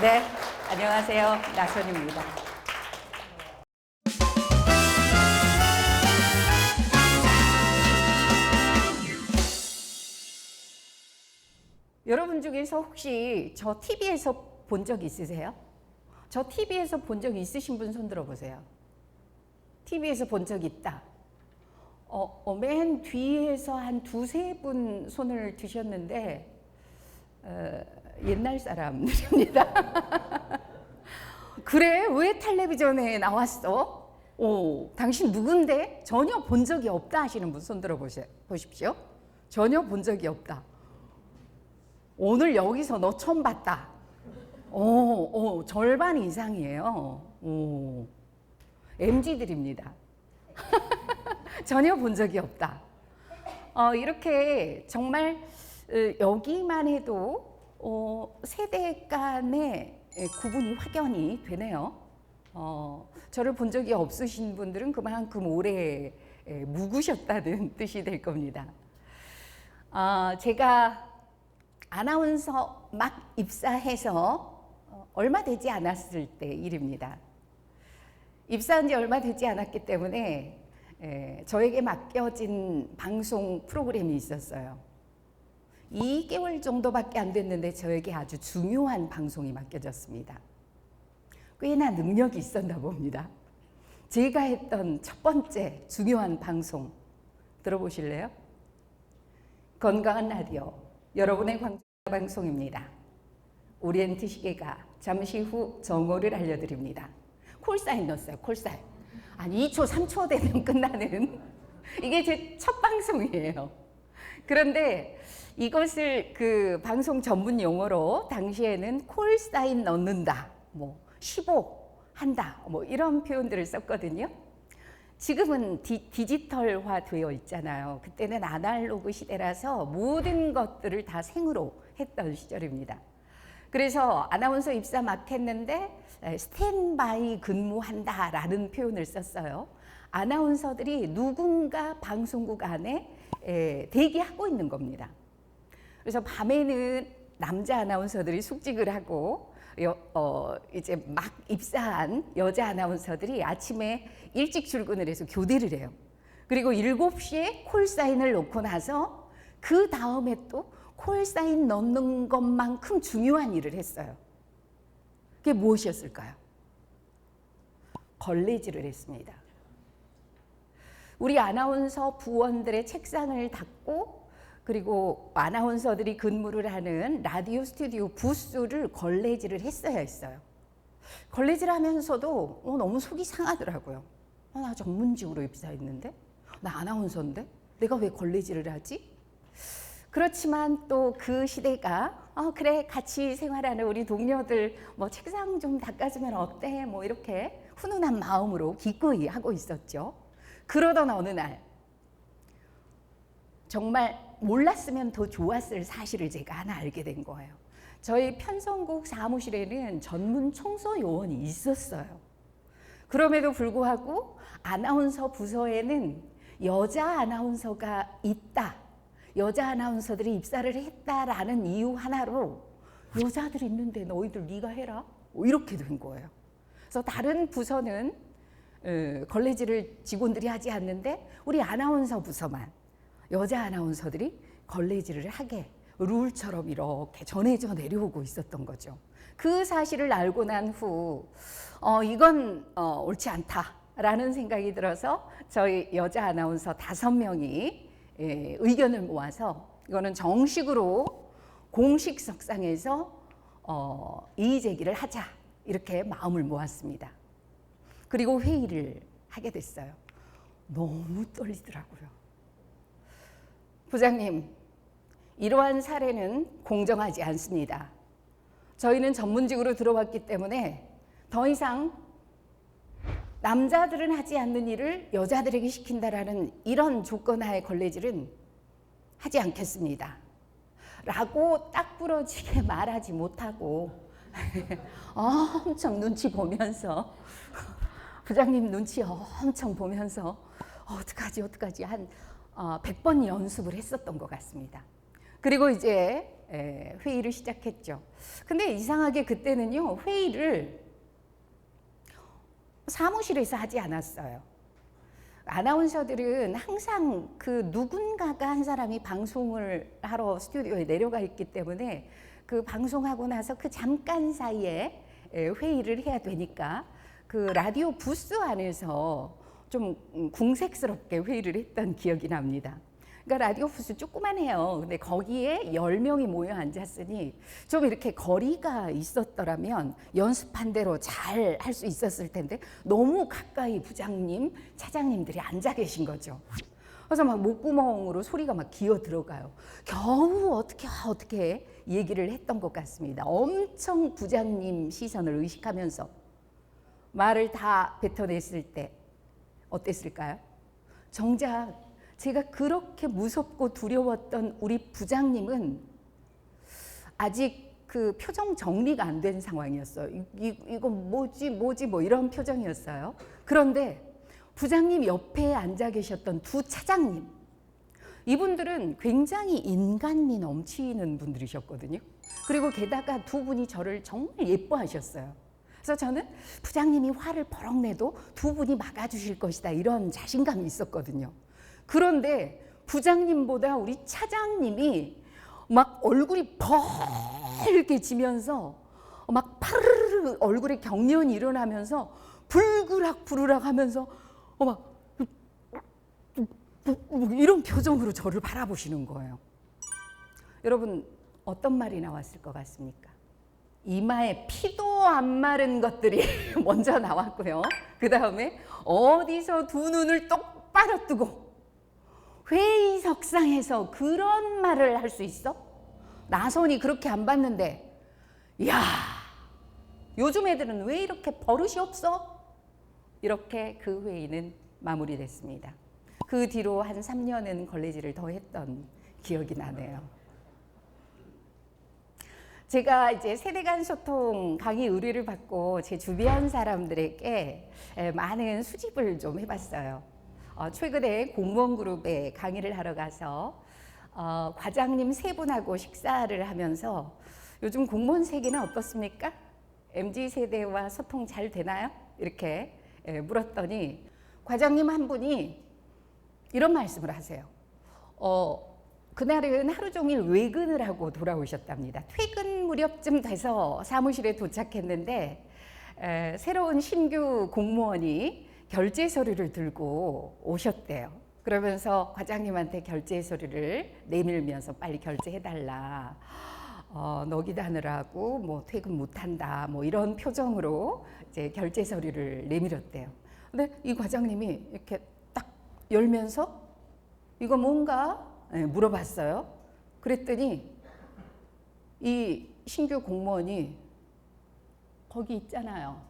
네, 안녕하세요. 나선입니다. 여러분 중에서 혹시 저 TV에서 본 적 있으세요? 저 TV에서 본 적 있으신 분 손 들어보세요. TV에서 본 적 있다. 맨 뒤에서 한 두세 분 손을 드셨는데 옛날 사람들입니다. 그래? 왜 텔레비전에 나왔어? 당신 누군데? 전혀 본 적이 없다 하시는 분 손 들어보십시오. 전혀 본 적이 없다. 오늘 여기서 너 처음 봤다. 절반 이상이에요. MZ들입니다. 전혀 본 적이 없다. 이렇게 정말 여기만 해도 세대 간의 구분이 확연히 되네요. 저를 본 적이 없으신 분들은 그만큼 오래 묵으셨다는 뜻이 될 겁니다. 제가 아나운서 막 입사해서 얼마 되지 않았을 때 일입니다. 입사한 지 얼마 되지 않았기 때문에 저에게 맡겨진 방송 프로그램이 있었어요. 2개월 정도밖에 안 됐는데 저에게 아주 중요한 방송이 맡겨졌습니다. 꽤나 능력이 있었나 봅니다. 제가 했던 첫 번째 중요한 방송 들어보실래요? 건강한 라디오, 여러분의 광장 방송입니다. 오리엔트 시계가 잠시 후 정오를 알려드립니다. 콜사인 넣었어요. 콜사인. 아니 2초, 3초 되면 끝나는 이게 제 첫 방송이에요. 그런데 이것을 그 방송 전문 용어로 당시에는 콜사인 넣는다, 15 한다, 이런 표현들을 썼거든요. 지금은 디지털화 되어 있잖아요. 그때는 아날로그 시대라서 모든 것들을 다 생으로 했던 시절입니다. 그래서 아나운서 입사 막 했는데 스탠바이 근무한다라는 표현을 썼어요. 아나운서들이 누군가 방송국 안에 대기하고 있는 겁니다. 그래서 밤에는 남자 아나운서들이 숙직을 하고 이제 막 입사한 여자 아나운서들이 아침에 일찍 출근을 해서 교대를 해요. 그리고 7시에 콜사인을 놓고 나서 그 다음에 또 콜사인 넣는 것만큼 중요한 일을 했어요. 그게 무엇이었을까요? 걸레질을 했습니다. 우리 아나운서 부원들의 책상을 닦고 그리고 아나운서들이 근무를 하는 라디오 스튜디오 부스를 걸레질을 했어야 했어요. 걸레질 하면서도 너무 속이 상하더라고요. 나 전문직으로 입사했는데? 나 아나운서인데? 내가 왜 걸레질을 하지? 그렇지만 또 그 시대가 그래 같이 생활하는 우리 동료들 책상 좀 닦아주면 어때? 이렇게 훈훈한 마음으로 기꺼이 하고 있었죠. 그러던 어느 날 정말 몰랐으면 더 좋았을 사실을 제가 하나 알게 된 거예요. 저희 편성국 사무실에는 전문 청소 요원이 있었어요. 그럼에도 불구하고 아나운서 부서에는 여자 아나운서가 있다, 여자 아나운서들이 입사를 했다라는 이유 하나로 여자들 있는데 너희들 네가 해라? 이렇게 된 거예요. 그래서 다른 부서는 걸레질을 직원들이 하지 않는데 우리 아나운서 부서만 여자 아나운서들이 걸레질을 하게 룰처럼 이렇게 전해져 내려오고 있었던 거죠. 그 사실을 알고 난 후 이건 옳지 않다라는 생각이 들어서 저희 여자 아나운서 5명이 의견을 모아서 이거는 정식으로 공식석상에서 이의 제기를 하자 이렇게 마음을 모았습니다. 그리고 회의를 하게 됐어요. 너무 떨리더라고요. 부장님, 이러한 사례는 공정하지 않습니다. 저희는 전문직으로 들어왔기 때문에 더 이상 남자들은 하지 않는 일을 여자들에게 시킨다라는 이런 조건하에 걸레질은 하지 않겠습니다. 라고 딱 부러지게 말하지 못하고 엄청 눈치 보면서 부장님 눈치 엄청 보면서 어떡하지 한 100번 연습을 했었던 것 같습니다. 그리고 이제 회의를 시작했죠. 근데 이상하게 그때는요, 회의를 사무실에서 하지 않았어요. 아나운서들은 항상 그 누군가가 한 사람이 방송을 하러 스튜디오에 내려가 있기 때문에 그 방송하고 나서 그 잠깐 사이에 회의를 해야 되니까 그 라디오 부스 안에서 좀 궁색스럽게 회의를 했던 기억이 납니다. 그러니까 라디오 부스 조그만해요. 근데 거기에 10명이 모여 앉았으니 좀 이렇게 거리가 있었더라면 연습한 대로 잘 할 수 있었을 텐데 너무 가까이 부장님, 차장님들이 앉아 계신 거죠. 그래서 막 목구멍으로 소리가 막 기어 들어가요. 겨우 어떻게 얘기를 했던 것 같습니다. 엄청 부장님 시선을 의식하면서 말을 다 뱉어냈을 때 어땠을까요? 정작 제가 그렇게 무섭고 두려웠던 우리 부장님은 아직 그 표정 정리가 안 된 상황이었어요. 이거 뭐지 뭐 이런 표정이었어요. 그런데 부장님 옆에 앉아 계셨던 두 차장님, 이분들은 굉장히 인간미 넘치는 분들이셨거든요. 그리고 게다가 두 분이 저를 정말 예뻐하셨어요. 그래서 저는 부장님이 화를 버럭 내도 두 분이 막아주실 것이다, 이런 자신감이 있었거든요. 그런데 부장님보다 우리 차장님이 막 얼굴이 벌게지면서 막 파르르 얼굴에 경련이 일어나면서 불그락 하면서 막 이런 표정으로 저를 바라보시는 거예요. 여러분, 어떤 말이 나왔을 것 같습니까? 이마에 피도 안 마른 것들이 먼저 나왔고요. 그 다음에 어디서 두 눈을 똑바로 뜨고 회의석상에서 그런 말을 할 수 있어? 나선이 그렇게 안 봤는데, 야, 요즘 애들은 왜 이렇게 버릇이 없어? 이렇게 그 회의는 마무리됐습니다. 그 뒤로 한 3년은 걸레질을 더 했던 기억이 나네요. 제가 이제 세대 간 소통 강의 의뢰를 받고 제 주변 사람들에게 많은 수집을 좀 해봤어요. 최근에 공무원 그룹에 강의를 하러 가서 과장님 세 분하고 식사를 하면서 요즘 공무원 세계는 어떻습니까? MZ세대와 소통 잘 되나요? 이렇게 물었더니 과장님 한 분이 이런 말씀을 하세요. 그날은 하루 종일 외근을 하고 돌아오셨답니다. 퇴근 무렵쯤 돼서 사무실에 도착했는데 새로운 신규 공무원이 결제 서류를 들고 오셨대요. 그러면서 과장님한테 결제 서류를 내밀면서 빨리 결제해달라. 너기다느라고 뭐 퇴근 못한다. 뭐 이런 표정으로 이제 결제 서류를 내밀었대요. 근데 이 과장님이 이렇게 딱 열면서 이거 뭔가 물어봤어요. 그랬더니 이 신규 공무원이 거기 있잖아요.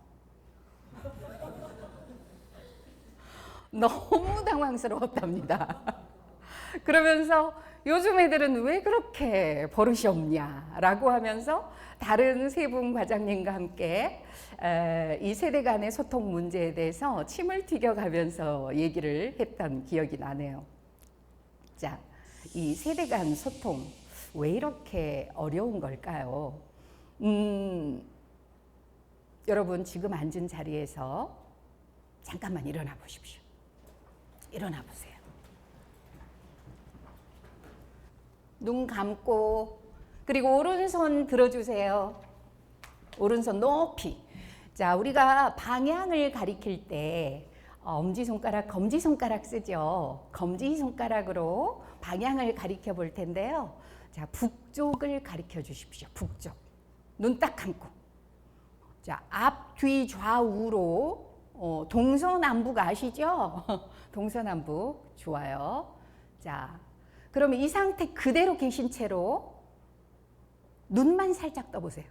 너무 당황스러웠답니다. 그러면서 요즘 애들은 왜 그렇게 버릇이 없냐라고 하면서 다른 세 분 과장님과 함께 이 세대 간의 소통 문제에 대해서 침을 튀겨가면서 얘기를 했던 기억이 나네요. 자, 이 세대 간 소통 왜 이렇게 어려운 걸까요? 여러분, 지금 앉은 자리에서 잠깐만 일어나 보십시오. 일어나 보세요. 눈 감고, 그리고 오른손 들어주세요. 오른손 높이. 자, 우리가 방향을 가리킬 때 엄지손가락, 검지손가락 쓰죠. 검지손가락으로 방향을 가리켜 볼 텐데요. 자, 북쪽을 가리켜 주십시오. 북쪽. 눈 딱 감고. 자, 앞, 뒤, 좌우로 동서남북 아시죠? 동서남북. 좋아요. 자, 그러면 이 상태 그대로 계신 채로 눈만 살짝 떠보세요.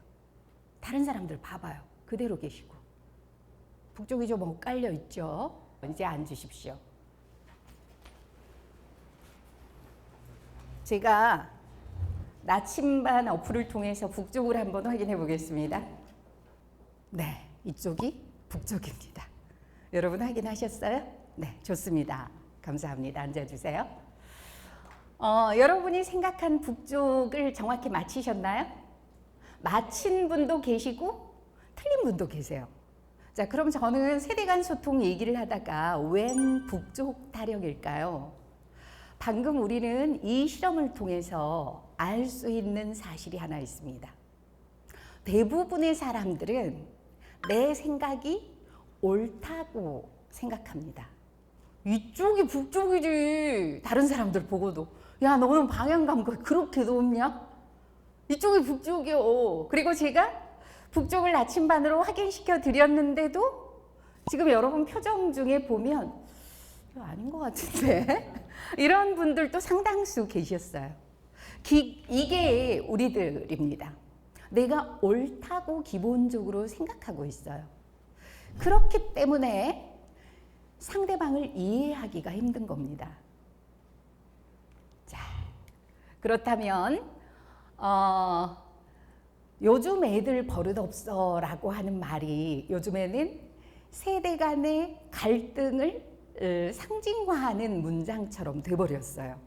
다른 사람들 봐봐요. 그대로 계시고. 북쪽이 좀 엇갈려 있죠? 이제 앉으십시오. 제가 나침반 어플을 통해서 북쪽을 한번 확인해 보겠습니다. 네, 이쪽이 북쪽입니다. 여러분 확인하셨어요? 네, 좋습니다. 감사합니다. 앉아주세요. 여러분이 생각한 북쪽을 정확히 맞히셨나요? 맞힌 분도 계시고 틀린 분도 계세요. 자, 그럼 저는 세대 간 소통 얘기를 하다가 웬 북쪽 타령일까요? 방금 우리는 이 실험을 통해서 알 수 있는 사실이 하나 있습니다. 대부분의 사람들은 내 생각이 옳다고 생각합니다. 이쪽이 북쪽이지. 다른 사람들 보고도 야, 너는 방향 감각이 그렇게 높냐? 이쪽이 북쪽이요. 그리고 제가 북쪽을 나침반으로 확인시켜 드렸는데도 지금 여러분 표정 중에 보면 이거 아닌 것 같은데 이런 분들도 상당수 계셨어요. 이게 우리들입니다. 내가 옳다고 기본적으로 생각하고 있어요. 그렇기 때문에 상대방을 이해하기가 힘든 겁니다. 자, 그렇다면 요즘 애들 버릇없어 라고 하는 말이 요즘에는 세대 간의 갈등을 상징화하는 문장처럼 돼버렸어요.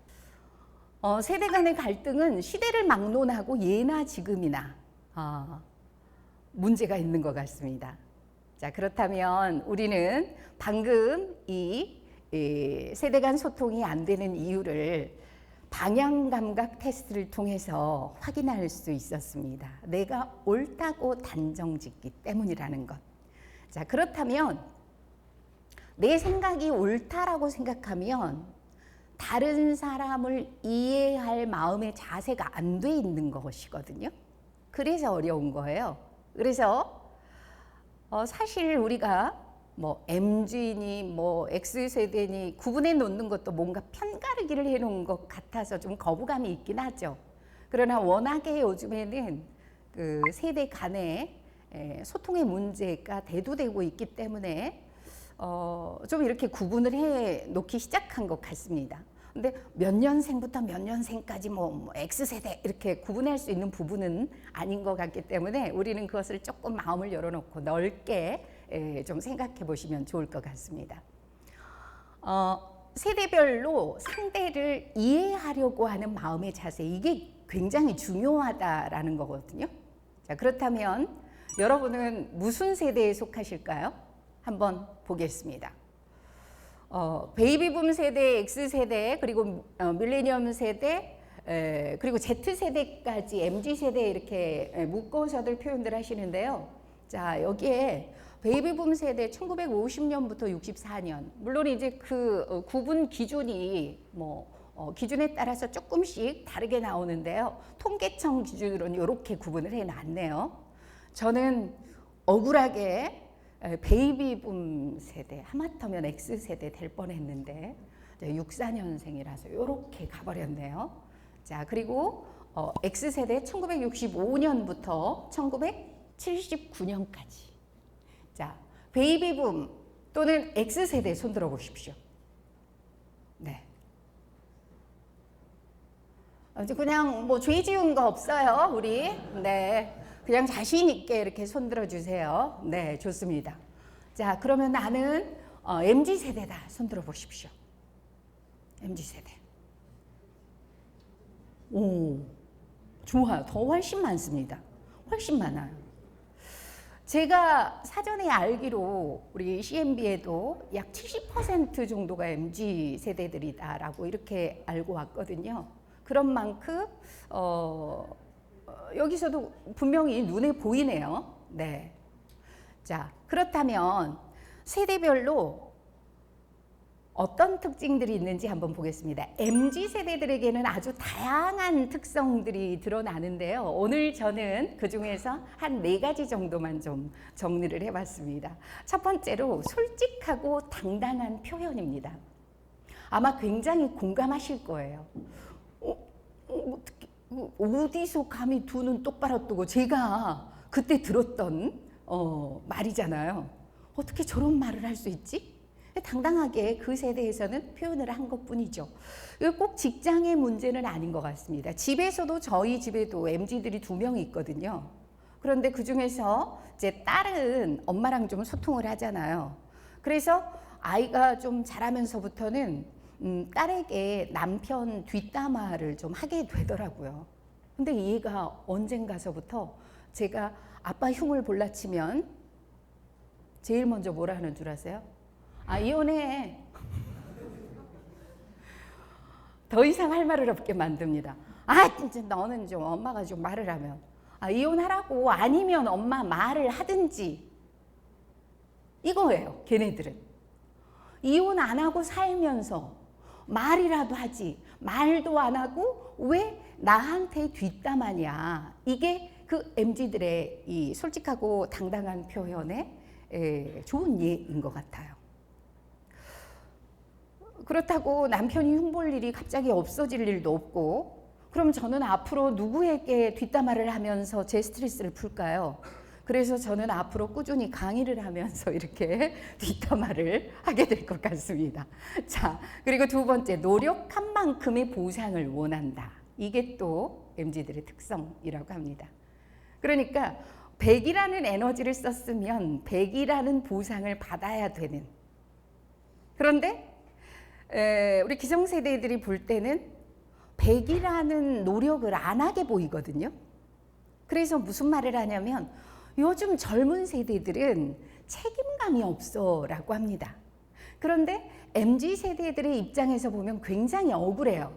세대 간의 갈등은 시대를 막론하고 예나 지금이나 문제가 있는 것 같습니다. 자, 그렇다면 우리는 방금 이 세대 간 소통이 안 되는 이유를 방향 감각 테스트를 통해서 확인할 수 있었습니다. 내가 옳다고 단정 짓기 때문이라는 것. 자, 그렇다면 내 생각이 옳다라고 생각하면 다른 사람을 이해할 마음의 자세가 안 돼 있는 것이거든요. 그래서 어려운 거예요. 그래서 사실 우리가 뭐 MG니 뭐 X세대니 구분해 놓는 것도 뭔가 편가르기를 해 놓은 것 같아서 좀 거부감이 있긴 하죠. 그러나 워낙에 요즘에는 그 세대 간의 소통의 문제가 대두되고 있기 때문에 좀 이렇게 구분을 해 놓기 시작한 것 같습니다. 근데 몇 년생부터 몇 년생까지 뭐 X세대 이렇게 구분할 수 있는 부분은 아닌 것 같기 때문에 우리는 그것을 조금 마음을 열어놓고 넓게 좀 생각해 보시면 좋을 것 같습니다. 세대별로 상대를 이해하려고 하는 마음의 자세, 이게 굉장히 중요하다라는 거거든요. 자, 그렇다면 여러분은 무슨 세대에 속하실까요? 한번 보겠습니다. 베이비붐 세대, X세대, 그리고 밀레니엄 세대, 그리고 Z세대까지 MZ세대 이렇게 묶어서들 표현들 하시는데요. 자, 여기에 베이비붐 세대 1950년부터 64년, 물론 이제 그 구분 기준이 기준에 따라서 조금씩 다르게 나오는데요. 통계청 기준으로는 이렇게 구분을 해놨네요. 저는 억울하게 베이비붐 세대, 하마터면 X세대 될 뻔했는데 64년생이라서 이렇게 가버렸네요. 자, 그리고 X세대 1965년부터 1979년까지. 자, 베이비붐 또는 X세대 손들어 보십시오. 네. 이제 그냥 뭐 죄 지은 거 없어요, 우리. 네. 그냥 자신 있게 이렇게 손들어 주세요. 네, 좋습니다. 자, 그러면 나는 MZ세대다. 손들어 보십시오. MZ세대. 오, 좋아요. 더 훨씬 많습니다. 훨씬 많아요. 제가 사전에 알기로 우리 CMB에도 약 70% 정도가 MZ세대들이다라고 이렇게 알고 왔거든요. 그런 만큼 여기서도 분명히 눈에 보이네요. 네. 자, 그렇다면 세대별로 어떤 특징들이 있는지 한번 보겠습니다. MZ세대들에게는 아주 다양한 특성들이 드러나는데요. 오늘 저는 그 중에서 한 4가지 정도만 좀 정리를 해봤습니다. 첫 번째로 솔직하고 당당한 표현입니다. 아마 굉장히 공감하실 거예요. 어디서 감히 두 눈 똑바로 뜨고, 제가 그때 들었던 말이잖아요. 어떻게 저런 말을 할 수 있지? 당당하게 그 세대에서는 표현을 한 것뿐이죠. 이거 꼭 직장의 문제는 아닌 것 같습니다. 집에서도, 저희 집에도 MZ들이 2명 있거든요. 그런데 그 중에서 제 딸은 엄마랑 좀 소통을 하잖아요. 그래서 아이가 좀 자라면서부터는 딸에게 남편 뒷담화를 좀 하게 되더라고요. 근데 얘가 언젠가서부터 제가 아빠 흉을 볼라치면 제일 먼저 뭐라 하는 줄 아세요? 아, 이혼해. 더 이상 할 말을 없게 만듭니다. 아, 진짜 너는 좀 엄마가 좀 말을 하면 이혼하라고, 아니면 엄마 말을 하든지, 이거예요. 걔네들은 이혼 안 하고 살면서 말이라도 하지, 말도 안 하고 왜 나한테 뒷담하냐. 이게 그 MZ들의 이 솔직하고 당당한 표현의 좋은 예인 것 같아요. 그렇다고 남편이 흉볼 일이 갑자기 없어질 일도 없고, 그럼 저는 앞으로 누구에게 뒷담화를 하면서 제 스트레스를 풀까요? 그래서 저는 앞으로 꾸준히 강의를 하면서 이렇게 뒷담화를 하게 될 것 같습니다. 자, 그리고 두 번째, 노력한 만큼의 보상을 원한다. 이게 또 MZ들의 특성이라고 합니다. 그러니까 100이라는 에너지를 썼으면 100이라는 보상을 받아야 되는. 그런데 우리 기성세대들이 볼 때는 100이라는 노력을 안 하게 보이거든요. 그래서 무슨 말을 하냐면, 요즘 젊은 세대들은 책임감이 없어 라고 합니다. 그런데 MZ세대들의 입장에서 보면 굉장히 억울해요.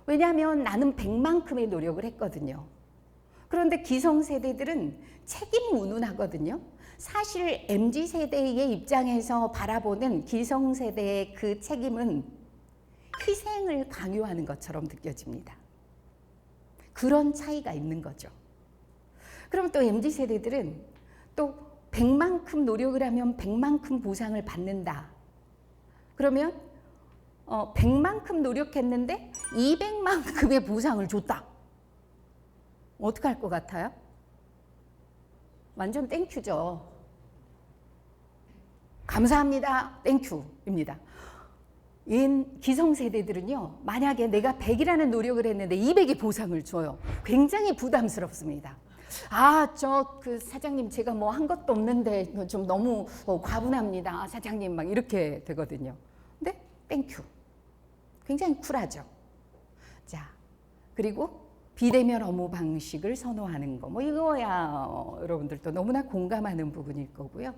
왜냐하면 나는 100만큼의 노력을 했거든요. 그런데 기성세대들은 책임 운운하거든요. 사실 MZ세대의 입장에서 바라보는 기성세대의 그 책임은 희생을 강요하는 것처럼 느껴집니다. 그런 차이가 있는 거죠. 그럼 또 MZ세대들은 또 100만큼 노력을 하면 100만큼 보상을 받는다. 그러면 100만큼 노력했는데 200만큼의 보상을 줬다. 어떻게 할 것 같아요? 완전 땡큐죠. 감사합니다. 땡큐입니다. 기성세대들은요, 만약에 내가 100이라는 노력을 했는데 200의 보상을 줘요. 굉장히 부담스럽습니다. 아, 그 사장님 제가 뭐 한 것도 없는데 좀 너무 과분합니다. 사장님 막 이렇게 되거든요. 근데 땡큐. 굉장히 쿨하죠. 자, 그리고 비대면 업무 방식을 선호하는 거. 뭐 이거야 여러분들도 너무나 공감하는 부분일 거고요.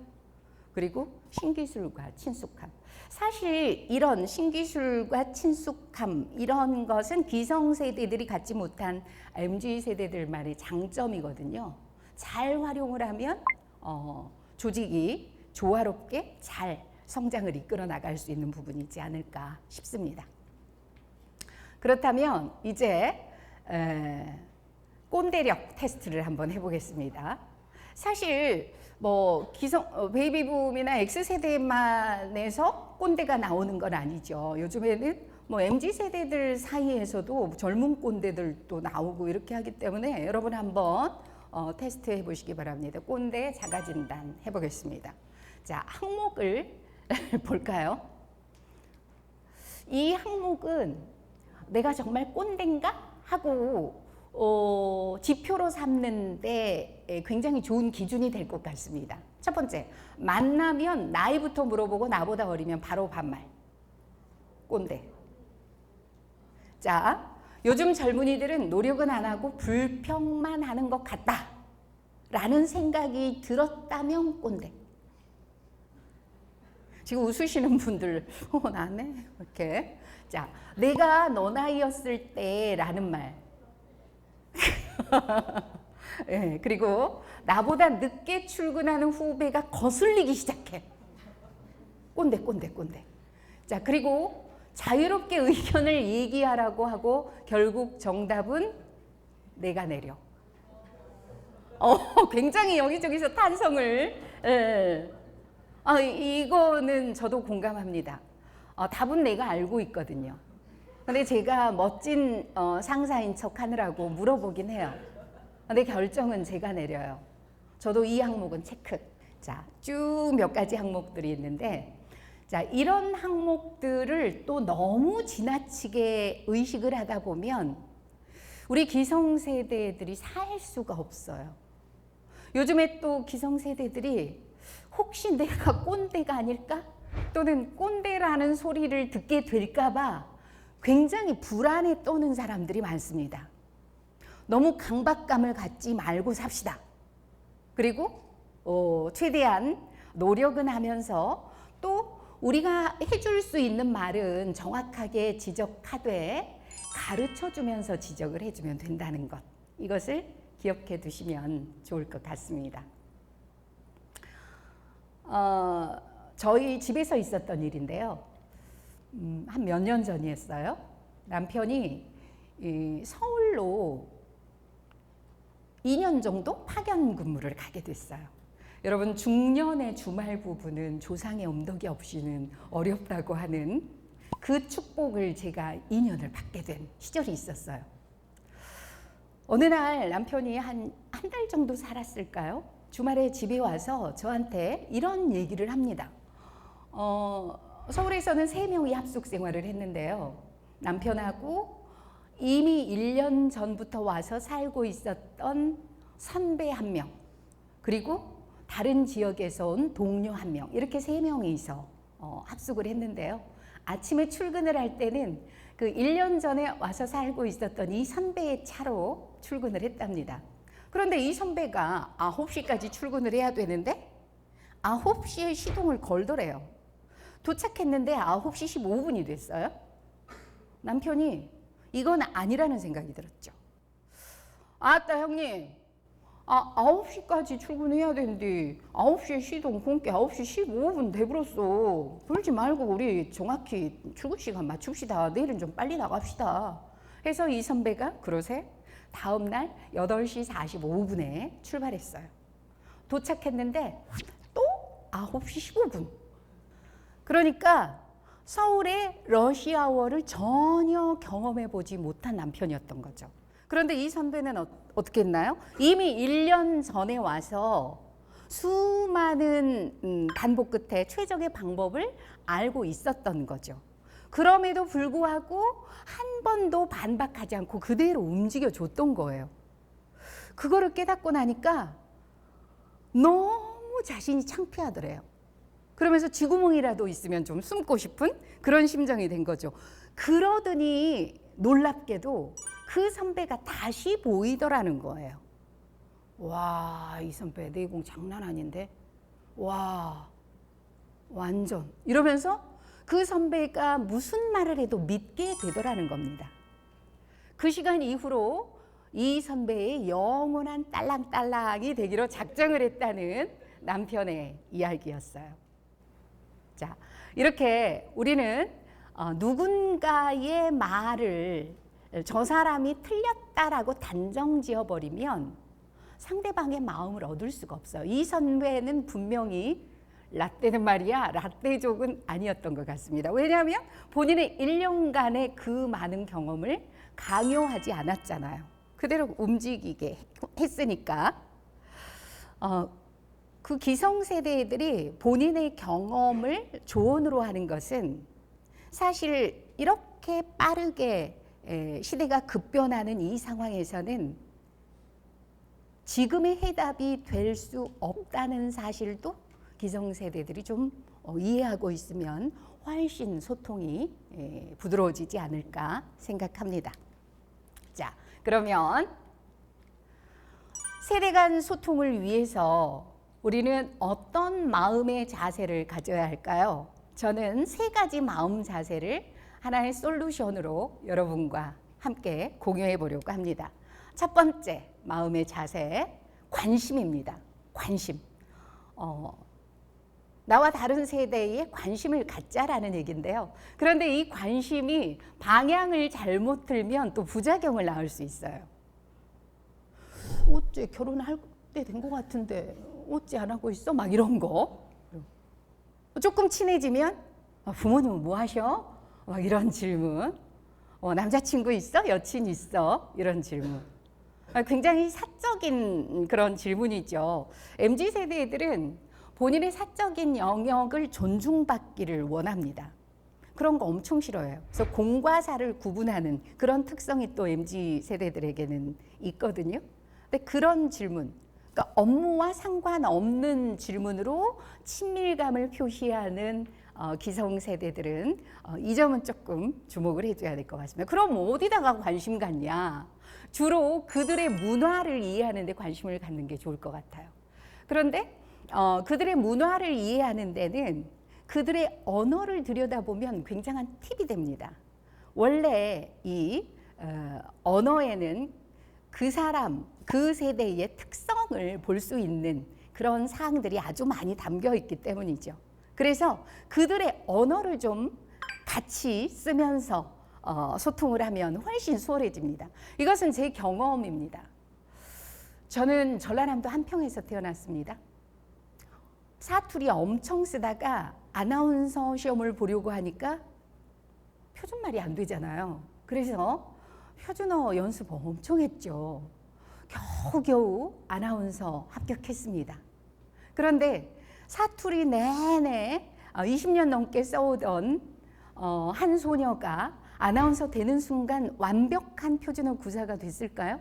그리고 신기술과 친숙함. 사실 이런 신기술과 친숙함, 이런 것은 기성세대들이 갖지 못한 MZ세대들만의 장점이거든요. 잘 활용을 하면 조직이 조화롭게 잘 성장을 이끌어 나갈 수 있는 부분이 있지 않을까 싶습니다. 그렇다면 이제 꼰대력 테스트를 한번 해보겠습니다. 사실 뭐 베이비붐이나 X세대만에서 꼰대가 나오는 건 아니죠. 요즘에는 뭐 MZ세대들 사이에서도 젊은 꼰대들도 나오고 이렇게 하기 때문에 여러분 한번 테스트 해보시기 바랍니다. 꼰대 자가진단 해보겠습니다. 자, 항목을 볼까요? 이 항목은 내가 정말 꼰대인가 하고 지표로 삼는데 굉장히 좋은 기준이 될 것 같습니다. 첫 번째, 만나면 나이부터 물어보고 나보다 어리면 바로 반말. 꼰대. 자, 요즘 젊은이들은 노력은 안 하고 불평만 하는 것 같다 라는 생각이 들었다면 꼰대. 지금 웃으시는 분들 나네 이렇게. 자, 내가 너 나이였을 때 라는 말. 네, 그리고 나보다 늦게 출근하는 후배가 거슬리기 시작해. 꼰대. 자, 그리고 자유롭게 의견을 얘기하라고 하고 결국 정답은 내가 내려. 굉장히 여기저기서 탄성을. 이거는 저도 공감합니다. 답은 내가 알고 있거든요. 근데 제가 멋진 상사인 척 하느라고 물어보긴 해요. 근데 결정은 제가 내려요. 저도 이 항목은 체크. 자, 쭉 몇 가지 항목들이 있는데, 자, 이런 항목들을 또 너무 지나치게 의식을 하다 보면 우리 기성세대들이 살 수가 없어요. 요즘에 또 기성세대들이 혹시 내가 꼰대가 아닐까? 또는 꼰대라는 소리를 듣게 될까봐 굉장히 불안에 떠는 사람들이 많습니다. 너무 강박감을 갖지 말고 삽시다. 그리고 최대한 노력은 하면서 또 우리가 해줄 수 있는 말은 정확하게 지적하되 가르쳐주면서 지적을 해주면 된다는 것. 이것을 기억해 두시면 좋을 것 같습니다. 저희 집에서 있었던 일인데요. 한 몇 년 전이었어요. 남편이 서울로 2년 정도 파견 근무를 가게 됐어요. 여러분, 중년의 주말 부부는 조상의 엄덕이 없이는 어렵다고 하는 그 축복을 제가 2년을 받게 된 시절이 있었어요. 어느 날 남편이 한 달 정도 살았을까요? 주말에 집에 와서 저한테 이런 얘기를 합니다. 서울에서는 3명이 합숙 생활을 했는데요. 남편하고 이미 1년 전부터 와서 살고 있었던 선배 1명, 그리고 다른 지역에서 온 동료 1명, 이렇게 3명이서 합숙을 했는데요. 아침에 출근을 할 때는 그 1년 전에 와서 살고 있었던 이 선배의 차로 출근을 했답니다. 그런데 이 선배가 9시까지 출근을 해야 되는데 9시에 시동을 걸더래요. 도착했는데 9시 15분이 됐어요. 남편이 이건 아니라는 생각이 들었죠. 아따 형님, 9시까지 출근해야 되는데 9시에 시동 건게 9시 15분 돼버렸어. 그러지 말고 우리 정확히 출근 시간 맞춥시다. 내일은 좀 빨리 나갑시다. 해서 이 선배가 그러세 다음 날 8시 45분에 출발했어요. 도착했는데 또 9시 15분. 그러니까 서울의 러시아워를 전혀 경험해 보지 못한 남편이었던 거죠. 그런데 이 선배는 어떻게 했나요? 이미 1년 전에 와서 수많은 반복 끝에 최적의 방법을 알고 있었던 거죠. 그럼에도 불구하고 한 번도 반박하지 않고 그대로 움직여 줬던 거예요. 그거를 깨닫고 나니까 너무 자신이 창피하더래요. 그러면서 쥐구멍이라도 있으면 좀 숨고 싶은 그런 심정이 된 거죠. 그러더니 놀랍게도 그 선배가 다시 보이더라는 거예요. 와, 이 선배 내공 장난 아닌데? 와, 완전. 이러면서 그 선배가 무슨 말을 해도 믿게 되더라는 겁니다. 그 시간 이후로 이 선배의 영원한 딸랑딸랑이 되기로 작정을 했다는 남편의 이야기였어요. 자, 이렇게 우리는 누군가의 말을 저 사람이 틀렸다라고 단정 지어버리면 상대방의 마음을 얻을 수가 없어요. 이 선배는 분명히 라떼는 말이야, 라떼족은 아니었던 것 같습니다. 왜냐하면 본인의 1년간의 그 많은 경험을 강요하지 않았잖아요. 그대로 움직이게 했으니까. 그 기성세대들이 본인의 경험을 조언으로 하는 것은 사실 이렇게 빠르게 시대가 급변하는 이 상황에서는 지금의 해답이 될 수 없다는 사실도 기성세대들이 좀 이해하고 있으면 훨씬 소통이 부드러워지지 않을까 생각합니다. 자, 그러면 세대 간 소통을 위해서 우리는 어떤 마음의 자세를 가져야 할까요? 저는 3가지 마음 자세를 하나의 솔루션으로 여러분과 함께 공유해 보려고 합니다. 첫 번째 마음의 자세, 관심입니다. 관심. 나와 다른 세대에 관심을 갖자라는 얘기인데요. 그런데 이 관심이 방향을 잘못 들면 또 부작용을 낳을 수 있어요. 어째 결혼할 때 된 것 같은데 어째 안 하고 있어? 막 이런 거. 조금 친해지면 부모님은 뭐 하셔? 막 이런 질문. 남자친구 있어? 여친 있어? 이런 질문. 굉장히 사적인 그런 질문이죠. MZ세대 애들은 본인의 사적인 영역을 존중받기를 원합니다. 그런 거 엄청 싫어해요. 그래서 공과 사를 구분하는 그런 특성이 또 MZ세대들에게는 있거든요. 근데 그런 질문, 그러니까 업무와 상관없는 질문으로 친밀감을 표시하는 기성세대들은 이 점은 조금 주목을 해줘야 될 것 같습니다. 그럼 어디다가 관심 갖냐? 주로 그들의 문화를 이해하는 데 관심을 갖는 게 좋을 것 같아요. 그런데 그들의 문화를 이해하는 데는 그들의 언어를 들여다보면 굉장한 팁이 됩니다. 원래 이 언어에는 그 사람, 그 세대의 특성을 볼 수 있는 그런 사항들이 아주 많이 담겨 있기 때문이죠. 그래서 그들의 언어를 좀 같이 쓰면서 소통을 하면 훨씬 수월해집니다. 이것은 제 경험입니다. 저는 전라남도 한평에서 태어났습니다. 사투리 엄청 쓰다가 아나운서 시험을 보려고 하니까 표준말이 안 되잖아요. 그래서 표준어 연습 엄청 했죠. 겨우겨우 아나운서 합격했습니다. 그런데 사투리 내내 20년 넘게 써오던 한 소녀가 아나운서 되는 순간 완벽한 표준어 구사가 됐을까요?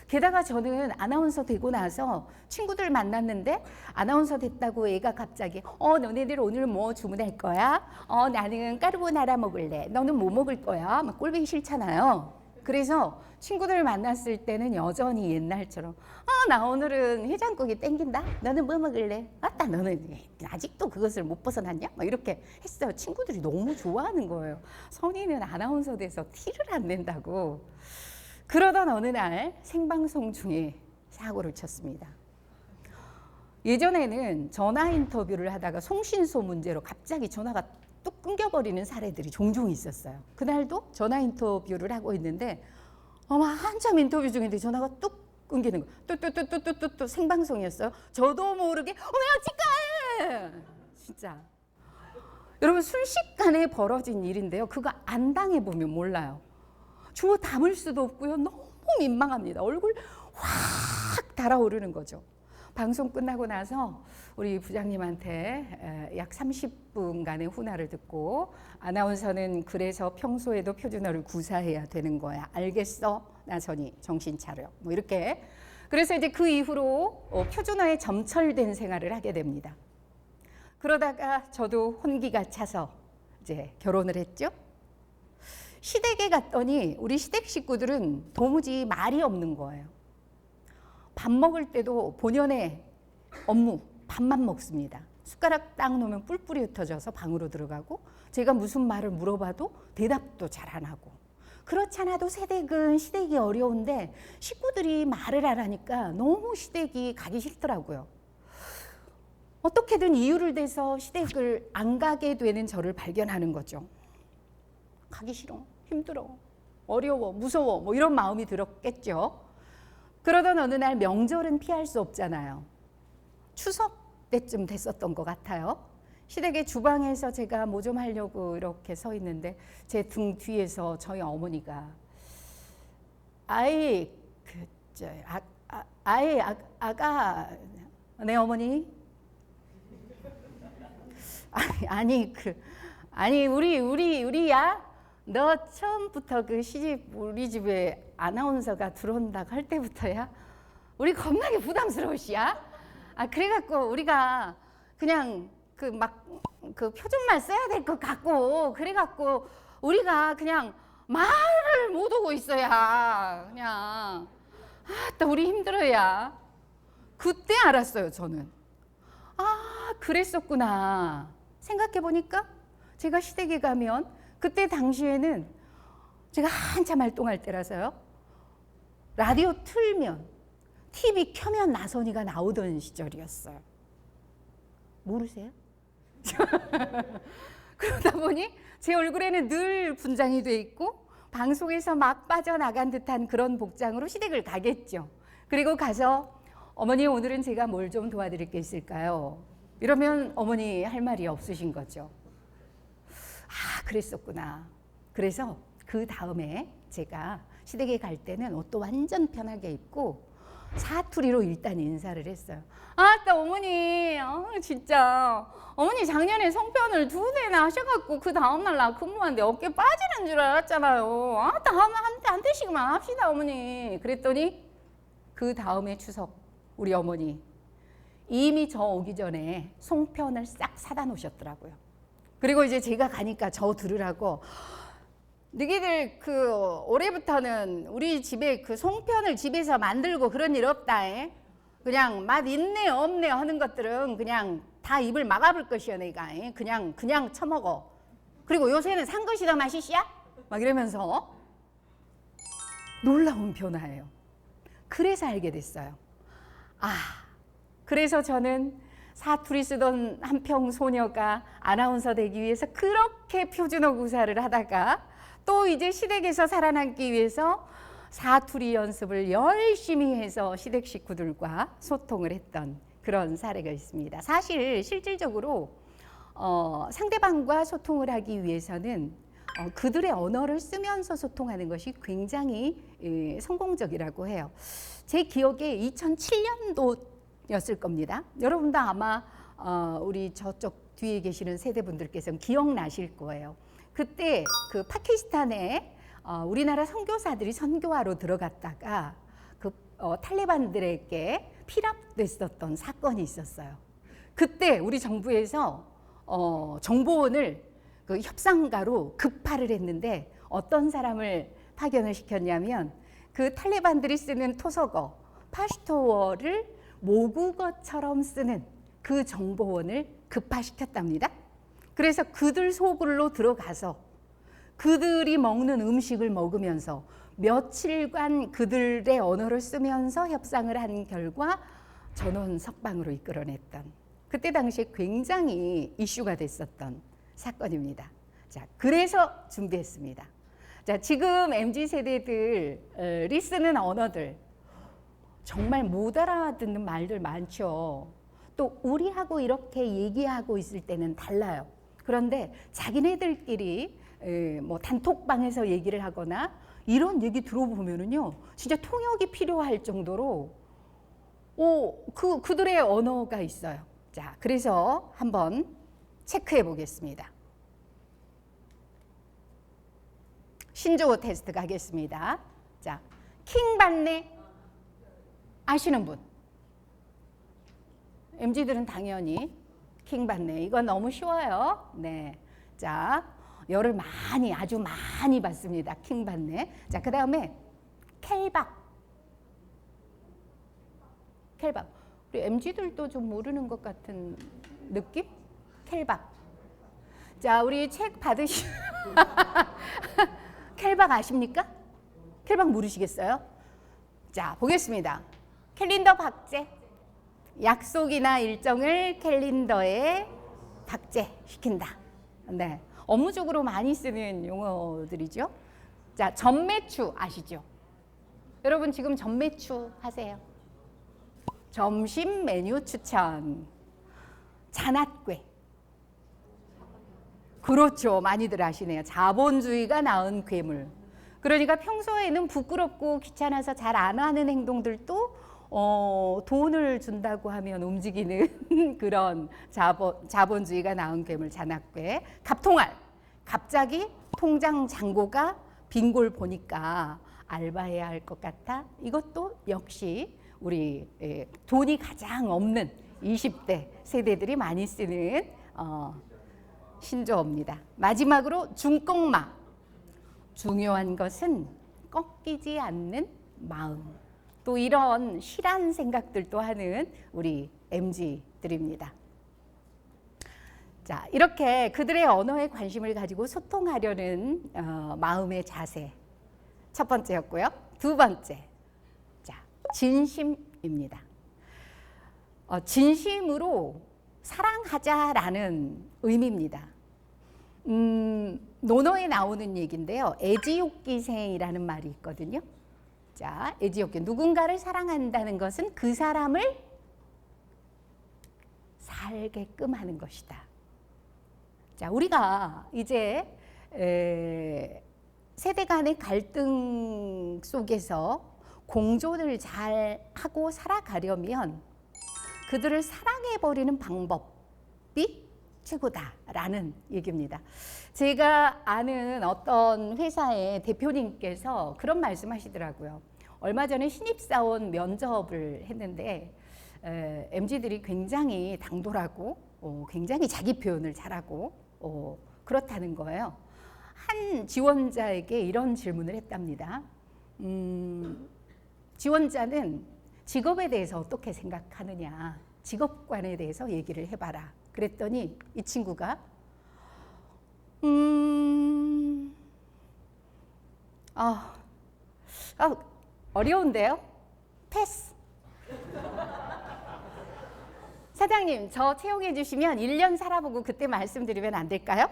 게다가 저는 아나운서 되고 나서 친구들 만났는데 아나운서 됐다고 애가 갑자기 너네들 오늘 뭐 주문할 거야? 나는 까르보나라 먹을래. 너는 뭐 먹을 거야? 막 꼴보기 싫잖아요. 그래서 친구들 만났을 때는 여전히 옛날처럼 나 오늘은 해장국이 땡긴다. 너는 뭐 먹을래? 아따 너는 아직도 그것을 못 벗어났냐? 막 이렇게 했어요. 친구들이 너무 좋아하는 거예요. 선이는 아나운서 돼서 티를 안 낸다고. 그러던 어느 날 생방송 중에 사고를 쳤습니다. 예전에는 전화 인터뷰를 하다가 송신소 문제로 갑자기 전화가 뚝 끊겨버리는 사례들이 종종 있었어요. 그날도 전화 인터뷰를 하고 있는데 한참 인터뷰 중인데 전화가 뚝 끊기는 거예요. 뚜뚜뚜뚜뚜뚜 생방송이었어요. 저도 모르게 치과에 진짜. 여러분 순식간에 벌어진 일인데요. 그거 안 당해보면 몰라요. 주워 담을 수도 없고요. 너무 민망합니다. 얼굴 확 달아오르는 거죠. 방송 끝나고 나서 우리 부장님한테 약 30분간의 훈화를 듣고 아나운서는 그래서 평소에도 표준어를 구사해야 되는 거야. 알겠어? 나선이 정신 차려. 뭐 이렇게. 그래서 이제 그 이후로 표준어에 점철된 생활을 하게 됩니다. 그러다가 저도 혼기가 차서 이제 결혼을 했죠. 시댁에 갔더니 우리 시댁 식구들은 도무지 말이 없는 거예요. 밥 먹을 때도 본연의 업무, 밥만 먹습니다. 숟가락 딱 놓으면 뿔뿔이 흩어져서 방으로 들어가고 제가 무슨 말을 물어봐도 대답도 잘 안 하고 그렇지 않아도 시댁이 어려운데 식구들이 말을 안 하니까 너무 시댁이 가기 싫더라고요. 어떻게든 이유를 대서 시댁을 안 가게 되는 저를 발견하는 거죠. 가기 싫어, 힘들어, 어려워, 무서워 뭐 이런 마음이 들었겠죠. 그러던 어느 날 명절은 피할 수 없잖아요. 추석 때쯤 됐었던 것 같아요. 시댁의 주방에서 제가 뭐 좀 하려고 이렇게 서 있는데 제 등 뒤에서 저희 어머니가 아가 네 어머니 우리야 너 처음부터 그 시집 우리 집에 아나운서가 들어온다고 할 때부터야 우리 겁나게 부담스러우시야. 그래갖고 우리가 그냥 그 표준말 써야 될 것 같고 그래갖고 우리가 그냥 말을 못 하고 있어야 그냥 또 우리 힘들어야. 그때 알았어요 저는. 그랬었구나. 생각해보니까 제가 시댁에 가면 그때 당시에는 제가 한참 활동할 때라서요. 라디오 틀면 TV 켜면 나선이가 나오던 시절이었어요. 모르세요? 그러다 보니 제 얼굴에는 늘 분장이 돼 있고 방송에서 막 빠져나간 듯한 그런 복장으로 시댁을 가겠죠. 그리고 가서 어머니 오늘은 제가 뭘 좀 도와드릴 게 있을까요? 이러면 어머니 할 말이 없으신 거죠. 그랬었구나. 그래서 그 다음에 제가 시댁에 갈 때는 옷도 완전 편하게 입고 사투리로 일단 인사를 했어요. 어머니 진짜 어머니 작년에 송편을 2대나 하셔갖고 그 다음날 나 근무하는데 어깨 빠지는 줄 알았잖아요. 다음에 한 대씩만 합시다 어머니. 그랬더니 그 다음에 추석 우리 어머니. 이미 저 오기 전에 송편을 싹 사다 놓으셨더라고요. 그리고 이제 제가 가니까 저 들으라고, 너희들 그 올해부터는 우리 집에 그 송편을 집에서 만들고 그런 일 없다. 그냥 맛 있네 없네 하는 것들은 그냥 다 입을 막아볼 것이야 내가. 그냥 처먹어. 그리고 요새는 산 것이 더 맛이시야? 막 이러면서 놀라운 변화예요. 그래서 알게 됐어요. 그래서 저는 사투리 쓰던 한평 소녀가 아나운서 되기 위해서 그렇게 표준어 구사를 하다가 또 이제 시댁에서 살아남기 위해서 사투리 연습을 열심히 해서 시댁 식구들과 소통을 했던 그런 사례가 있습니다. 사실 실질적으로 상대방과 소통을 하기 위해서는 그들의 언어를 쓰면서 소통하는 것이 굉장히 성공적이라고 해요. 제 기억에 2007년도였을 겁니다. 여러분도 아마 우리 저쪽 뒤에 계시는 세대분들께서는 기억나실 거예요. 그때 그 파키스탄에 우리나라 선교사들이 선교하러 들어갔다가 그 탈레반들에게 피랍됐었던 사건이 있었어요. 그때 우리 정부에서 정보원을 그 협상가로 급파를 했는데 어떤 사람을 파견을 시켰냐면 그 탈레반들이 쓰는 토속어 파슈토어를 모국어처럼 쓰는 그 정보원을 급파시켰답니다. 그래서 그들 소굴로 들어가서 그들이 먹는 음식을 먹으면서 며칠간 그들의 언어를 쓰면서 협상을 한 결과 전원 석방으로 이끌어냈던, 그때 당시에 굉장히 이슈가 됐었던 사건입니다. 자, 그래서 준비했습니다. 자, 지금 MZ세대들이 쓰는 언어들 정말 못 알아듣는 말들 많죠. 또 우리하고 이렇게 얘기하고 있을 때는 달라요. 그런데 자기네들끼리 뭐 단톡방에서 얘기를 하거나 이런 얘기 들어보면은요, 진짜 통역이 필요할 정도로 그들의 언어가 있어요. 자, 그래서 한번 체크해 보겠습니다. 신조어 테스트 가겠습니다. 자, 킹받네 아시는 분? MZ들은 당연히 킹받네. 이건 너무 쉬워요. 네. 자, 열을 많이, 아주 많이 받습니다. 킹받네. 자, 그 다음에 켈박. 켈박. 우리 MZ들도 좀 모르는 것 같은 느낌? 켈박. 자, 우리 책 받으시 켈박 아십니까? 켈박 모르시겠어요? 자, 보겠습니다. 캘린더 박제. 약속이나 일정을 캘린더에 박제시킨다. 네, 업무적으로 많이 쓰는 용어들이죠. 자, 전매추 아시죠? 여러분 지금 전매추 하세요. 점심 메뉴 추천. 잔앗괴. 그렇죠. 많이들 아시네요. 자본주의가 낳은 괴물. 그러니까 평소에는 부끄럽고 귀찮아서 잘 안 하는 행동들도 돈을 준다고 하면 움직이는 그런 자본주의가 낳은 괴물 잔앗괴. 갑통알. 갑자기 통장 잔고가 빈 걸 보니까 알바해야 할 것 같아. 이것도 역시 우리 돈이 가장 없는 20대 세대들이 많이 쓰는 신조어입니다. 마지막으로 중꺾마. 중요한 것은 꺾이지 않는 마음. 또 이런 실한 생각들도 하는 우리 MZ들입니다. 자, 이렇게 그들의 언어에 관심을 가지고 소통하려는 마음의 자세. 첫 번째였고요. 두 번째. 자, 진심입니다. 진심으로 사랑하자라는 의미입니다. 논어에 나오는 얘기인데요. 애지욕기생이라는 말이 있거든요. 자, 애지욕기. 누군가를 사랑한다는 것은 그 사람을 살게끔 하는 것이다. 자, 우리가 이제 세대 간의 갈등 속에서 공존을 잘 하고 살아가려면 그들을 사랑해버리는 방법이 최고다라는 얘기입니다. 제가 아는 어떤 회사의 대표님께서 그런 말씀하시더라고요. 얼마 전에 신입사원 면접을 했는데 MZ들이 굉장히 당돌하고 굉장히 자기 표현을 잘하고 그렇다는 거예요. 한 지원자에게 이런 질문을 했답니다. 지원자는 직업에 대해서 어떻게 생각하느냐, 직업관에 대해서 얘기를 해봐라. 그랬더니 이 친구가 어려운데요? 패스. 사장님, 저 채용해 주시면 1년 살아보고 그때 말씀드리면 안 될까요?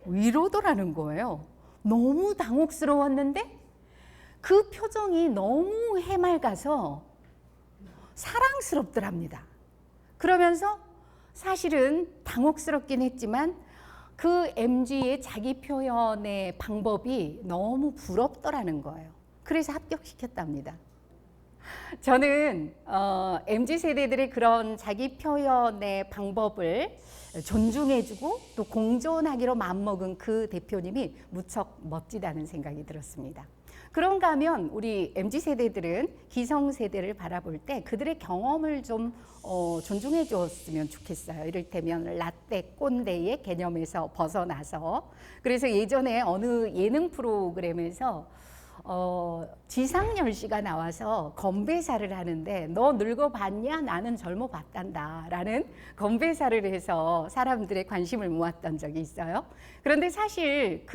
이러더라는 거예요. 너무 당혹스러웠는데 그 표정이 너무 해맑아서 사랑스럽더랍니다. 그러면서 사실은 당혹스럽긴 했지만 그 MG의 자기 표현의 방법이 너무 부럽더라는 거예요. 그래서 합격시켰답니다. 저는 MZ 세대들의 그런 자기 표현의 방법을 존중해주고 또 공존하기로 마음먹은 그 대표님이 무척 멋지다는 생각이 들었습니다. 그런가 하면 우리 MZ 세대들은 기성 세대를 바라볼 때 그들의 경험을 좀 존중해 줬으면 좋겠어요. 이를테면 라떼 꼰대의 개념에서 벗어나서. 그래서 예전에 어느 예능 프로그램에서 지상렬 씨가 나와서 건배사를 하는데 너 늙어봤냐? 나는 젊어봤단다 라는 건배사를 해서 사람들의 관심을 모았던 적이 있어요. 그런데 사실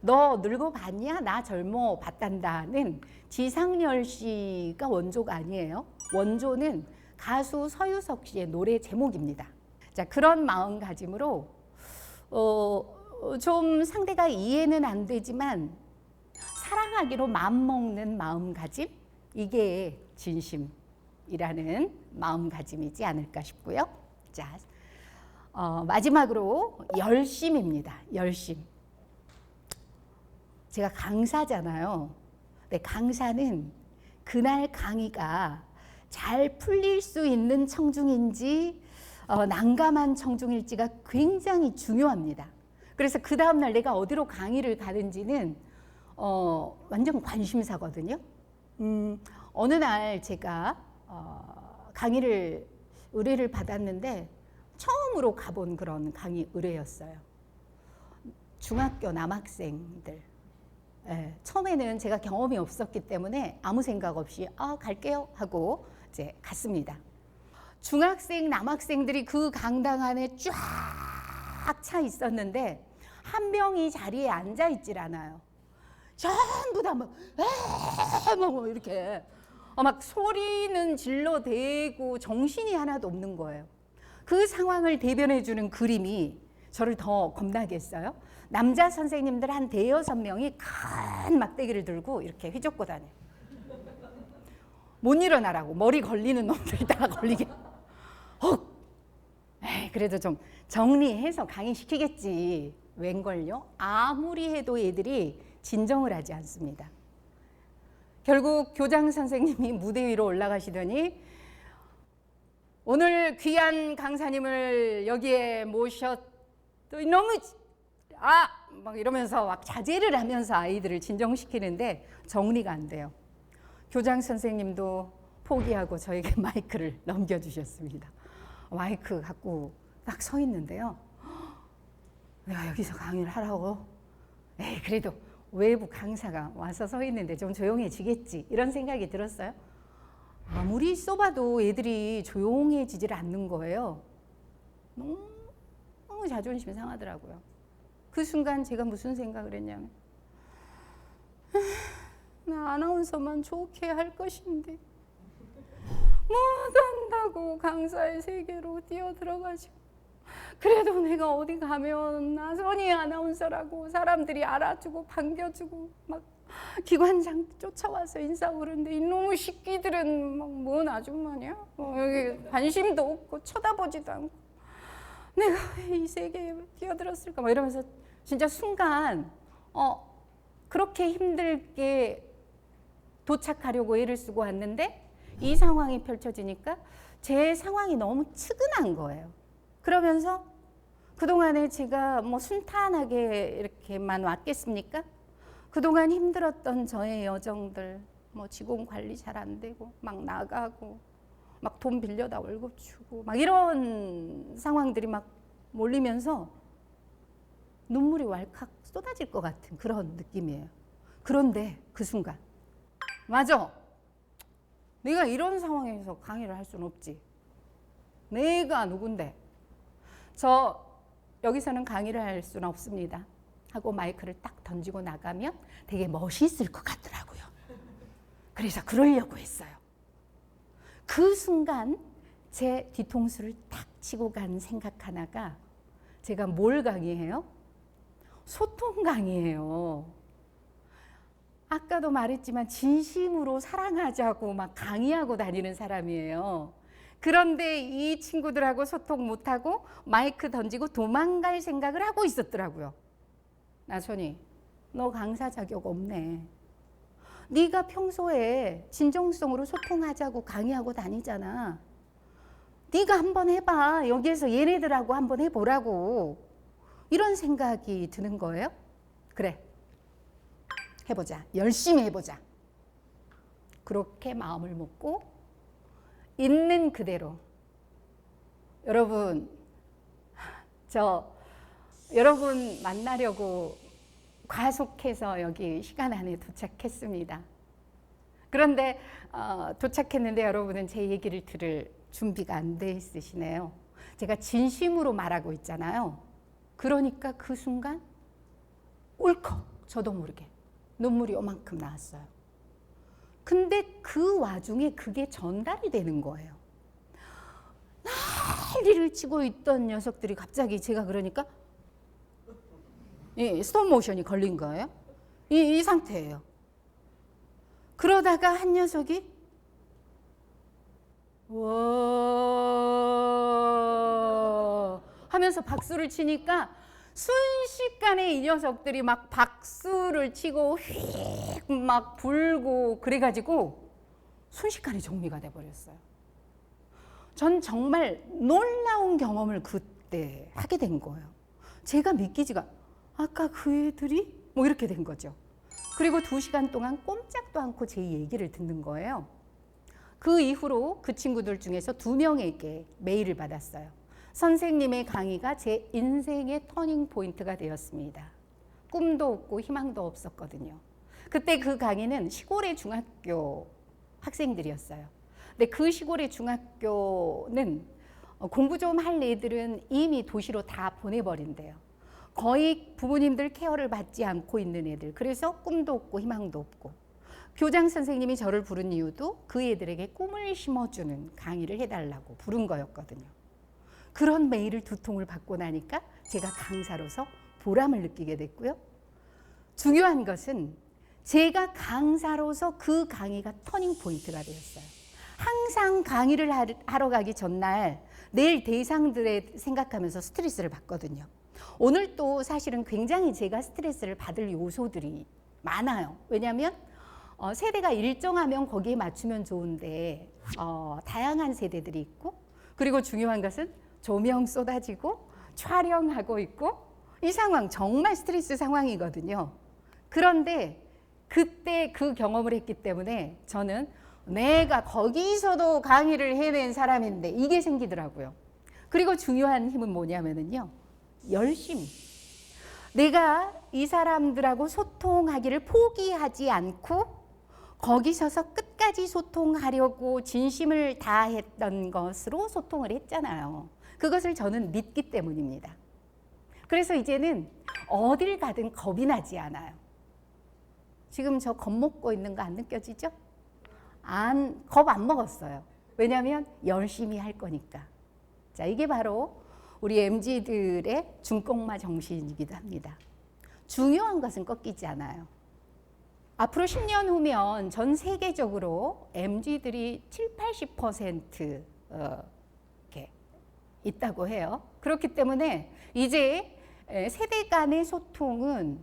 너 늙어봤냐? 나 젊어봤단다는 지상렬 씨가 원조가 아니에요. 원조는 가수 서유석 씨의 노래 제목입니다. 자, 그런 마음가짐으로 좀 상대가 이해는 안 되지만 사랑하기로 마음먹는 마음가짐, 이게 진심이라는 마음가짐이지 않을까 싶고요. 자, 마지막으로 열심입니다. 열심. 제가 강사잖아요. 근데 강사는 그날 강의가 잘 풀릴 수 있는 청중인지 난감한 청중일지가 굉장히 중요합니다. 그래서 그 다음날 내가 어디로 강의를 가는지는 완전 관심사거든요. 어느 날 제가 의뢰를 받았는데 처음으로 가본 그런 강의 의뢰였어요. 중학교 남학생들. 예, 처음에는 제가 경험이 없었기 때문에 아무 생각 없이 갈게요 하고 이제 갔습니다. 중학생 남학생들이 그 강당 안에 쫙 차 있었는데 한 명이 자리에 앉아 있질 않아요. 전부 다 막 이렇게 막 소리는 질러대고 정신이 하나도 없는 거예요. 그 상황을 대변해주는 그림이 저를 더 겁나게 했어요. 남자 선생님들 한 5-6명이 큰 막대기를 들고 이렇게 휘젓고 다녀요. 못 일어나라고 머리 걸리는 놈들이 다 걸리게. 그래도 좀 정리해서 강의시키겠지. 웬걸요? 아무리 해도 애들이 진정을 하지 않습니다. 결국 교장 선생님이 무대 위로 올라가시더니 오늘 귀한 강사님을 여기에 모셨더니 너무 막 이러면서 막 자제를 하면서 아이들을 진정시키는데 정리가 안 돼요. 교장 선생님도 포기하고 저에게 마이크를 넘겨주셨습니다. 마이크 갖고 딱 서 있는데요. 내가 여기서 강의를 하라고? 그래도 외부 강사가 와서 서 있는데 좀 조용해지겠지 이런 생각이 들었어요. 아무리 써봐도 애들이 조용해지질 않는 거예요. 너무 자존심 상하더라고요. 그 순간 제가 무슨 생각을 했냐면 나 아나운서만 좋게 할 것인데 못한다고 강사의 세계로 뛰어들어가지고 그래도 내가 어디 가면 나선희 아나운서라고 사람들이 알아주고 반겨주고 막 기관장 쫓아와서 인사하고 그러는데 이놈의 식기들은 막 뭔 아줌마냐? 여기 관심도 없고 쳐다보지도 않고 내가 왜 이 세계에 뛰어들었을까? 막 이러면서 진짜 순간 그렇게 힘들게 도착하려고 애를 쓰고 왔는데 이 상황이 펼쳐지니까 제 상황이 너무 측은한 거예요. 그러면서 그동안에 제가 뭐 순탄하게 이렇게만 왔겠습니까? 그동안 힘들었던 저의 여정들, 뭐 직원 관리 잘 안 되고 막 나가고 막 돈 빌려다 월급 주고 막 이런 상황들이 막 몰리면서 눈물이 왈칵 쏟아질 것 같은 그런 느낌이에요. 그런데 그 순간 맞아. 내가 이런 상황에서 강의를 할 수는 없지. 내가 누군데. 저 여기서는 강의를 할 수는 없습니다. 하고 마이크를 딱 던지고 나가면 되게 멋있을 것 같더라고요. 그래서 그러려고 했어요. 그 순간 제 뒤통수를 탁 치고 간 생각 하나가 제가 뭘 강의해요? 소통 강의예요. 아까도 말했지만 진심으로 사랑하자고 막 강의하고 다니는 사람이에요. 그런데 이 친구들하고 소통 못하고 마이크 던지고 도망갈 생각을 하고 있었더라고요. 나선이, 너 강사 자격 없네. 네가 평소에 진정성으로 소통하자고 강의하고 다니잖아. 네가 한번 해봐. 여기에서 얘네들하고 한번 해보라고. 이런 생각이 드는 거예요. 그래, 해보자. 열심히 해보자. 그렇게 마음을 먹고 있는 그대로 여러분 만나려고 과속해서 여기 시간 안에 도착했습니다. 그런데 도착했는데 여러분은 제 얘기를 들을 준비가 안 돼 있으시네요. 제가 진심으로 말하고 있잖아요. 그러니까 그 순간 울컥 저도 모르게 눈물이 요만큼 나왔어요. 근데 그 와중에 그게 전달이 되는 거예요. 난리를 치고 있던 녀석들이 갑자기 제가 그러니까 스톱 모션이 걸린 거예요. 이 상태예요. 그러다가 한 녀석이 와 하면서 박수를 치니까 순식간에 이 녀석들이 막 박수를 치고 휙 막 불고 그래가지고 순식간에 정리가 돼버렸어요. 전 정말 놀라운 경험을 그때 하게 된 거예요. 제가 믿기지가 아까 그 애들이 뭐 이렇게 된 거죠. 그리고 2시간 동안 꼼짝도 않고 제 얘기를 듣는 거예요. 그 이후로 그 친구들 중에서 2명에게 메일을 받았어요. 선생님의 강의가 제 인생의 터닝 포인트가 되었습니다. 꿈도 없고 희망도 없었거든요. 그때 그 강의는 시골의 중학교 학생들이었어요. 근데 그 시골의 중학교는 공부 좀 할 애들은 이미 도시로 다 보내버린대요. 거의 부모님들 케어를 받지 않고 있는 애들. 그래서 꿈도 없고 희망도 없고. 교장 선생님이 저를 부른 이유도 그 애들에게 꿈을 심어주는 강의를 해달라고 부른 거였거든요. 그런 메일을 2통을 받고 나니까 제가 강사로서 보람을 느끼게 됐고요. 중요한 것은 제가 강사로서 그 강의가 터닝 포인트가 되었어요. 항상 강의를 하러 가기 전날 내일 대상들의 생각하면서 스트레스를 받거든요. 오늘 또 사실은 굉장히 제가 스트레스를 받을 요소들이 많아요. 왜냐하면 세대가 일정하면 거기에 맞추면 좋은데 다양한 세대들이 있고, 그리고 중요한 것은 조명 쏟아지고 촬영하고 있고, 이 상황 정말 스트레스 상황이거든요. 그런데 그때 그 경험을 했기 때문에 저는 내가 거기서도 강의를 해낸 사람인데 이게 생기더라고요. 그리고 중요한 힘은 뭐냐면요, 열심. 내가 이 사람들하고 소통하기를 포기하지 않고 거기 서서 끝까지 소통하려고 진심을 다했던 것으로 소통을 했잖아요. 그것을 저는 믿기 때문입니다. 그래서 이제는 어딜 가든 겁이 나지 않아요. 지금 저 겁먹고 있는 거 안 느껴지죠? 겁 안 먹었어요. 왜냐하면 열심히 할 거니까. 자, 이게 바로 우리 MZ들의 중꺾마 정신이기도 합니다. 중요한 것은 꺾이지 않아요. 앞으로 10년 후면 전 세계적으로 MZ들이 70-80% 이렇게 있다고 해요. 그렇기 때문에 이제 세대 간의 소통은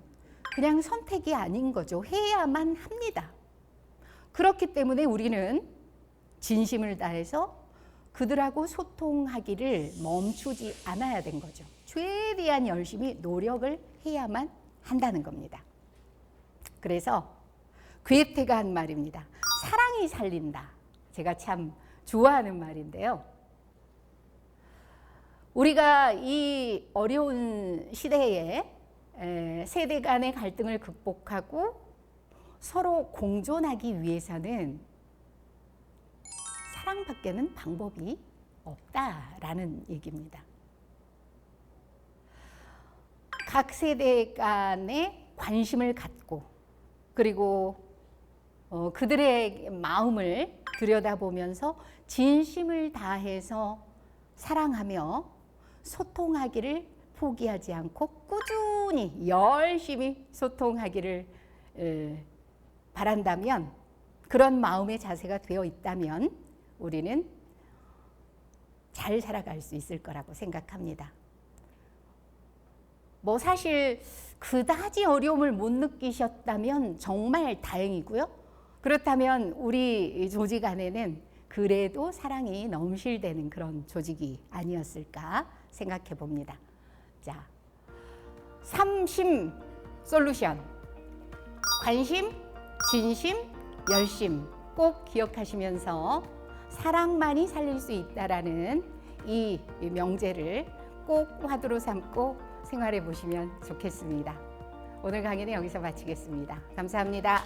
그냥 선택이 아닌 거죠. 해야만 합니다. 그렇기 때문에 우리는 진심을 다해서 그들하고 소통하기를 멈추지 않아야 된 거죠. 최대한 열심히 노력을 해야만 한다는 겁니다. 그래서 괴테가 한 말입니다. 사랑이 살린다. 제가 참 좋아하는 말인데요. 우리가 이 어려운 시대에 세대 간의 갈등을 극복하고 서로 공존하기 위해서는 사랑밖에는 방법이 없다라는 얘기입니다. 각 세대 간의 관심을 갖고 그리고 그들의 마음을 들여다보면서 진심을 다해서 사랑하며 소통하기를 포기하지 않고 꾸준히 열심히 소통하기를 바란다면, 그런 마음의 자세가 되어 있다면 우리는 잘 살아갈 수 있을 거라고 생각합니다. 뭐 사실 그다지 어려움을 못 느끼셨다면 정말 다행이고요. 그렇다면 우리 조직 안에는 그래도 사랑이 넘실대는 그런 조직이 아니었을까 생각해 봅니다. 자, 삼심 솔루션. 관심, 진심, 열심 꼭 기억하시면서 사랑만이 살릴 수 있다라는 이 명제를 꼭 화두로 삼고 생활해 보시면 좋겠습니다. 오늘 강의는 여기서 마치겠습니다. 감사합니다.